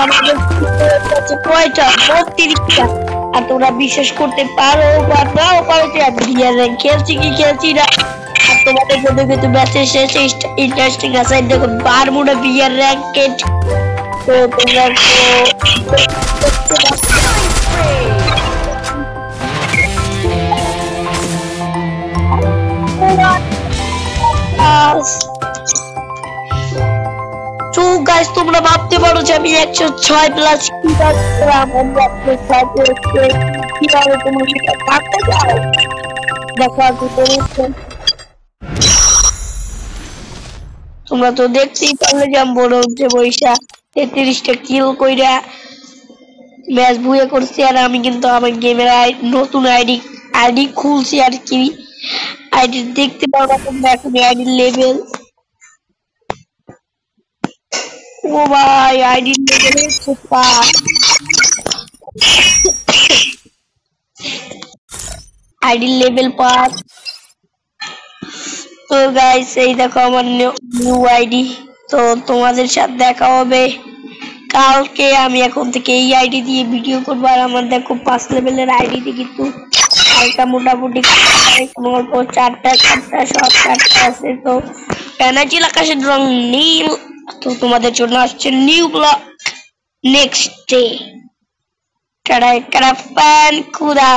আমাদের কয়টা 32টা। আর তোমরা বিশ্বাস করতে পারো বা নাও পারো যে আমি রিয়েল র্যাঙ্ক খেলছি কি খেলছি না। আর তোমাদের জন্য কিন্তু ম্যাচের শেষে ইন্টারেস্টিং আছে, দেখো বারমুডা বিয়ার র্যাঙ্কেট। তো তোমরা তোমরা ভাবতে পারো যে আমি 106 প্লাস কিভাবে তোমরা সেটা ভাবতে চাও। দেখো তোমরা তো দেখতেই পারলে যে আমি বড় উঠে বৈশা 33টা কিল কইরা ম্যাচ বুয়ে করছি। আর আমি কিন্তু আমার গেমের নতুন আইডি খুলছি আর কি। আইডি দেখতে পারবা তোমরা এখন আইডি লেভেল। ও ভাই আইডি লেভেল হচ্ছে 5। ID level 5। তো গাইস এই দেখো আমার নিউ আইডি। তো তোমাদের সাথে দেখা হবে কালকে। আমি এখন থেকে এই আইডি দিয়ে ভিডিও করবো। আর আমার দেখো 5 লেভেলের আইডিতে কিন্তু হালকা মোটামুটি অল্প 4টা সব 4টা আছে। তো এনার্জি আকাশের রং নীল। তো তোমাদের জন্য আসছে new blog next day. Tata, কারা ফ্যান খুদা।